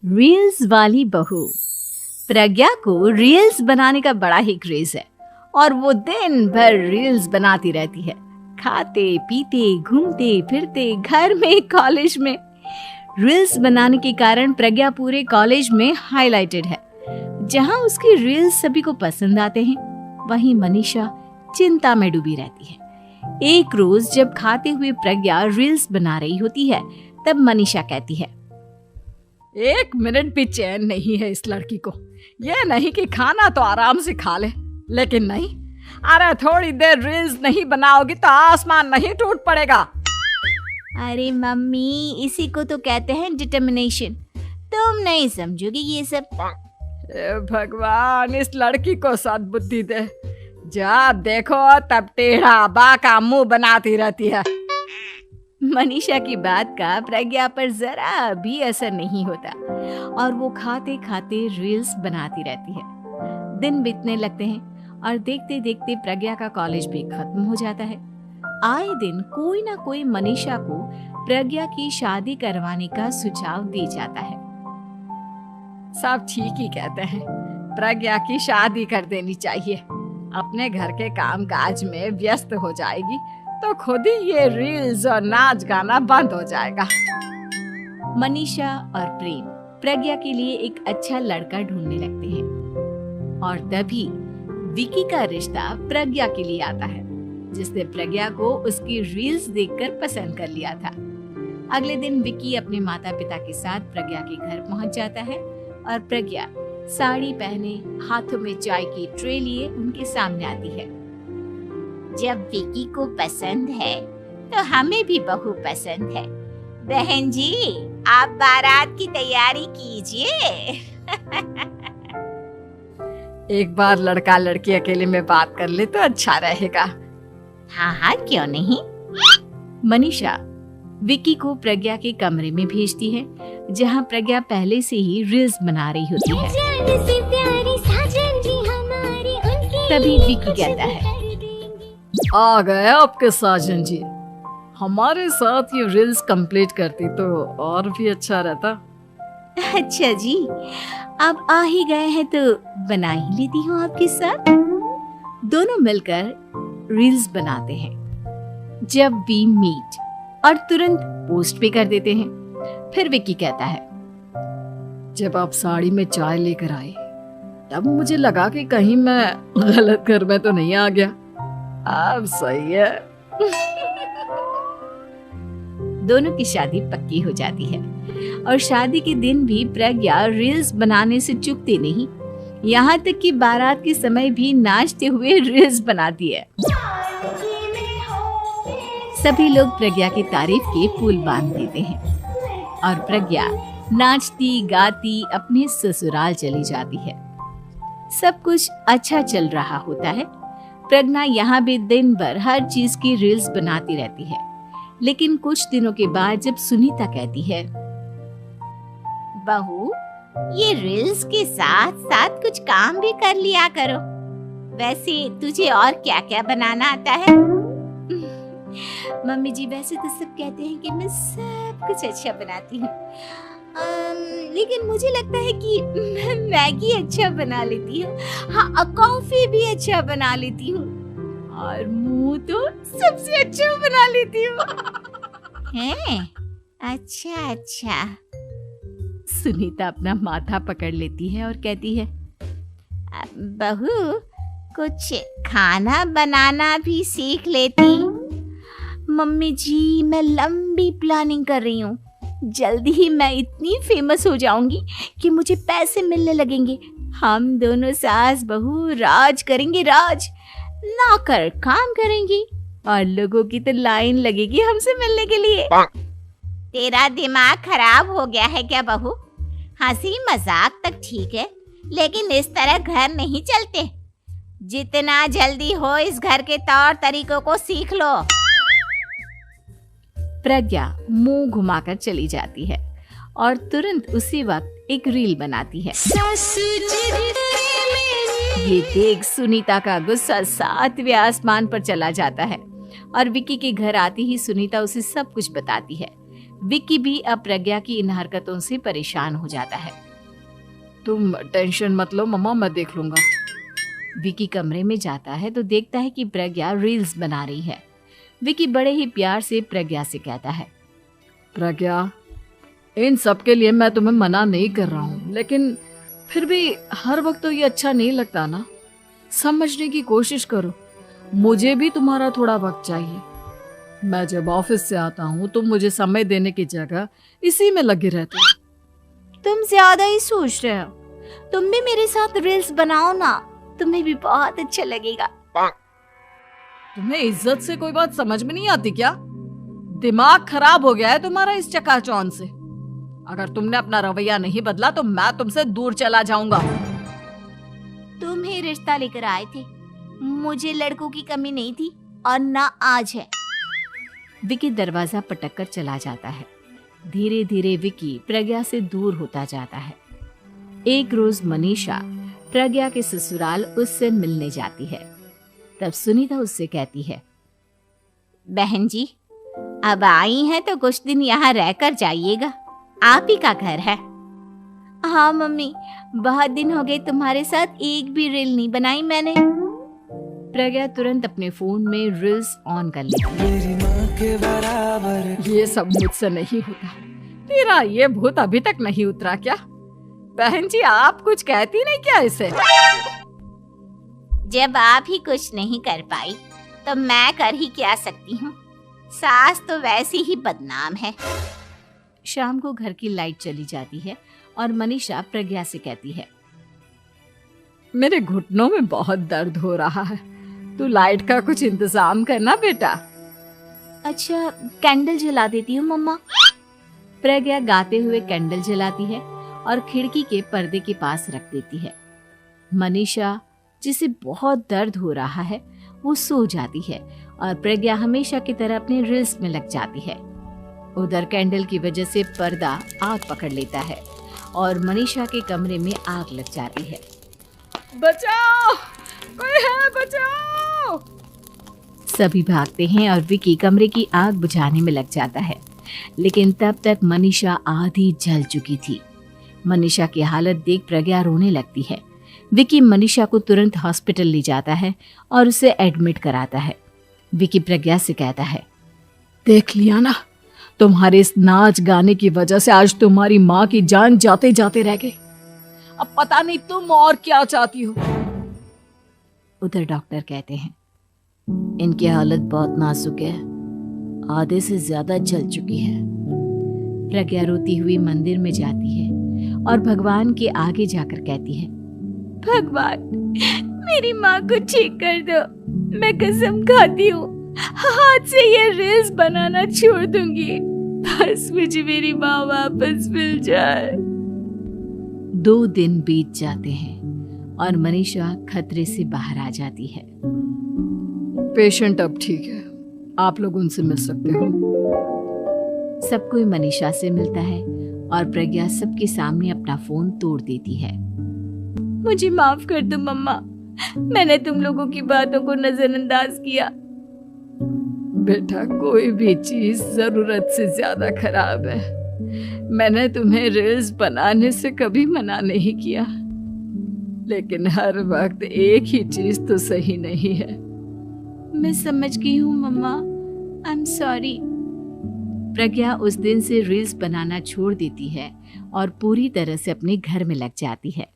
Reels वाली बहू। प्रज्ञा को रील्स बनाने का बड़ा ही क्रेज है और वो दिन भर रील्स बनाती रहती है। खाते पीते घूमते फिरते घर में कॉलेज में रील्स बनाने के कारण प्रज्ञा पूरे कॉलेज में हाईलाइटेड है। जहां उसकी रील्स सभी को पसंद आते हैं, वहीं मनीषा चिंता में डूबी रहती है। एक रोज जब खाते हुए प्रज्ञा रील्स बना रही होती है, तब मनीषा कहती है, 1 मिनट भी चैन नहीं है इस लड़की को। ये नहीं कि खाना तो आराम से खा ले, लेकिन नहीं, अरे थोड़ी देर रील्स नहीं बनाओगी तो आसमान नहीं टूट पड़ेगा। अरे मम्मी, इसी को तो कहते हैं डिटर्मिनेशन। तुम नहीं समझोगी ये सब। भगवान, इस लड़की को सद्बुद्धि दे। जब देखो तब टेढ़ा बाका मुंह बनाती रहती है। मनीषा की बात का प्रज्ञा पर जरा भी असर नहीं होता और वो खाते खाते रील्स बनाती रहती है। दिन बीतने लगते हैं और देखते देखते प्रज्ञा का कॉलेज भी खत्म हो जाता है। आए दिन कोई ना कोई मनीषा को प्रज्ञा की शादी करवाने का सुझाव दे जाता है। सब ठीक ही कहते हैं, प्रज्ञा की शादी कर देनी चाहिए। अपने घर के काम काज में व्यस्त हो जाएगी तो खुद ही ये रील्स और नाच गाना बंद हो जाएगा। मनीषा और प्रेम प्रज्ञा के लिए एक अच्छा लड़का ढूंढने लगते हैं और तभी विकी का रिश्ता प्रज्ञा के लिए आता है, जिसने प्रज्ञा को उसकी रील्स देखकर पसंद कर लिया था। अगले दिन विकी अपने माता पिता के साथ प्रज्ञा के घर पहुंच जाता है और प्रज्ञा साड़ी पहने हाथों में चाय की ट्रे लिए उनके सामने आती है। जब विकी को पसंद है तो हमें भी बहू पसंद है। बहन जी, आप बारात की तैयारी कीजिए। एक बार लड़का लड़की अकेले में बात कर ले तो अच्छा रहेगा। हाँ हाँ, क्यों नहीं। मनीषा विकी को प्रज्ञा के कमरे में भेजती है, जहां प्रज्ञा पहले से ही रील्स बना रही होती है। तभी विकी कहता है, आ गए आपके साजन जी। हमारे साथ ये रील्स कंप्लीट करती तो और भी अच्छा रहता। अच्छा जी, आप आ ही गए हैं तो बना ही लेती हूँ आपके साथ। दोनों मिलकर रील्स बनाते हैं। जब वी मीट और तुरंत पोस्ट भी कर देते हैं। फिर विकी कहता है, जब आप साड़ी में चाय लेकर आए तब मुझे लगा कि कहीं मैं गलत घर में तो नहीं आ गया। अब सही है। दोनों की शादी पक्की हो जाती है और शादी के दिन भी प्रज्ञा रील्स बनाने से चूकती नहीं। यहाँ तक कि बारात के समय भी नाचते हुए रील्स बनाती है। सभी लोग प्रज्ञा की तारीफ के पुल बांध देते हैं और प्रज्ञा नाचती गाती अपने ससुराल चली जाती है। सब कुछ अच्छा चल रहा होता है। प्रज्ञा यहाँ भी दिन भर हर चीज की रील्स बनाती रहती है। लेकिन कुछ दिनों के बाद जब सुनीता कहती है, बहू, ये रील्स के साथ साथ कुछ काम भी कर लिया करो। वैसे तुझे और क्या क्या बनाना आता है? मम्मी जी, वैसे तो सब कहते हैं कि मैं सब कुछ अच्छा बनाती हूँ, लेकिन मुझे लगता है कि मैं मैगी अच्छा बना लेती हूँ। हाँ, कॉफी भी अच्छा बना लेती हूँ और मुंह तो सबसे अच्छा बना लेती हूँ। हैं? अच्छा अच्छा। सुनीता अपना माथा पकड़ लेती है और कहती है, बहू, कुछ खाना बनाना भी सीख लेती। मम्मी जी, मैं लंबी प्लानिंग कर रही हूँ। जल्दी ही मैं इतनी फेमस हो जाऊंगी कि मुझे पैसे मिलने लगेंगे। हम दोनों सास बहू राज करेंगे, राज ना कर काम करेंगे और लोगों की तो लाइन लगेगी हमसे मिलने के लिए। तेरा दिमाग खराब हो गया है क्या बहू? हंसी मजाक तक ठीक है, लेकिन इस तरह घर नहीं चलते। जितना जल्दी हो इस घर के तौर तरीकों को सीख लो। प्रज्ञा मुंह घुमाकर चली जाती है और तुरंत उसी वक्त एक रील बनाती है। ये देख सुनीता का गुस्सा 7वें आसमान पर चला जाता है और विकी के घर आती ही सुनीता उसे सब कुछ बताती है। विक्की भी अब प्रज्ञा की इन हरकतों से परेशान हो जाता है। तुम टेंशन मत लो मम्मा, मैं देख लूंगा। विक्की कमरे में जाता है तो देखता है कि प्रज्ञा रील्स बना रही है। विक्की बड़े ही प्यार से प्रज्ञा से कहता है, प्रज्ञा, इन सब के लिए मैं तुम्हें मना नहीं कर रहा हूँ, लेकिन फिर भी हर वक्त तो ये अच्छा नहीं लगता ना। समझने की कोशिश करो, मुझे भी तुम्हारा थोड़ा वक्त चाहिए। मैं जब ऑफिस से आता हूँ तो मुझे समय देने की जगह इसी में लगे रहते हो। तुम ज्यादा ही सोच रहे हो। तुम भी मेरे साथ रील्स बनाओ ना, तुम्हें भी बहुत अच्छा लगेगा। तुम्हें इज्जत से कोई बात समझ में नहीं आती क्या? दिमाग खराब हो गया है तुम्हारा इस चकाचौंध से। अगर तुमने अपना रवैया नहीं बदला तो मैं तुमसे दूर चला जाऊंगा। तुम ही रिश्ता लेकर आए थे, मुझे लड़कों की कमी नहीं थी और ना आज है। विक्की दरवाजा पटक कर चला जाता है। धीरे धीरे विक्की प्रज्ञा से दूर होता जाता है। एक रोज मनीषा प्रज्ञा के ससुराल उससे मिलने जाती है। तब सुनीता उससे कहती है, बहन जी, अब आई हैं तो कुछ दिन यहाँ रहकर जाइएगा, आप ही का घर है। हाँ मम्मी, बहुत दिन हो गए तुम्हारे साथ एक भी रील नहीं बनाई मैंने। प्रज्ञा तुरंत अपने फोन में रील्स ऑन कर लेती है। ये सब मुझसे नहीं होता। तेरा ये भूत अभी तक नहीं उतरा क्या? बहन जी, आप कुछ कहती नहीं क्या इसे? जब आप ही कुछ नहीं कर पाई तो मैं कर ही क्या सकती हूँ। सास तो वैसी ही बदनाम है। शाम को घर की लाइट चली जाती है और मनीषा प्रज्ञा से कहती है, मेरे घुटनों में बहुत दर्द हो रहा है, तू लाइट का कुछ इंतजाम करना बेटा। अच्छा, कैंडल जला देती हूँ मम्मा। प्रज्ञा गाते हुए कैंडल जलाती है और खिड़की के पर्दे के पास रख देती है। मनीषा, जिसे बहुत दर्द हो रहा है, वो सो जाती है और प्रज्ञा हमेशा की तरह अपने रील्स में लग जाती है। उधर कैंडल की वजह से पर्दा आग पकड़ लेता है और मनीषा के कमरे में आग लग जाती है। बचाओ, कोई है, बचाओ। सभी भागते हैं और विक्की कमरे की आग बुझाने में लग जाता है, लेकिन तब तक मनीषा आधी जल चुकी थी। मनीषा की हालत देख प्रज्ञा रोने लगती है। विक्की मनीषा को तुरंत हॉस्पिटल ले जाता है और उसे एडमिट कराता है। विक्की प्रज्ञा से कहता है, देख लिया ना, तुम्हारे इस नाच गाने की वजह से आज तुम्हारी माँ की जान जाते जाते रह गई। अब पता नहीं तुम और क्या चाहती हो। उधर डॉक्टर कहते हैं, इनकी हालत बहुत नाजुक है, आधे से ज्यादा जल चुकी है। प्रज्ञा रोती हुई मंदिर में जाती है और भगवान के आगे जाकर कहती है, भगवान, मेरी माँ को ठीक कर दो। मैं कसम खाती हूँ हाथ से ये रील्स बनाना छोड़ दूंगी, बस मुझे मेरी माँ वापस मिल जाए। 2 दिन बीत जाते हैं और मनीषा खतरे से बाहर आ जाती है। पेशेंट अब ठीक है, आप लोग उनसे मिल सकते हो। सब कोई मनीषा से मिलता है और प्रज्ञा सबके सामने अपना फोन तोड़ देती है। मुझे माफ कर दो मम्मा, मैंने तुम लोगों की बातों को नजरअंदाज किया। बेटा, कोई भी चीज जरूरत से ज्यादा खराब है। मैंने तुम्हें रील्स बनाने से कभी मना नहीं किया, लेकिन हर वक्त एक ही चीज तो सही नहीं है। मैं समझ गई हूँ मम्मा, आई एम सॉरी। प्रज्ञा उस दिन से रील्स बनाना छोड़ देती है और पूरी तरह से अपने घर में लग जाती है।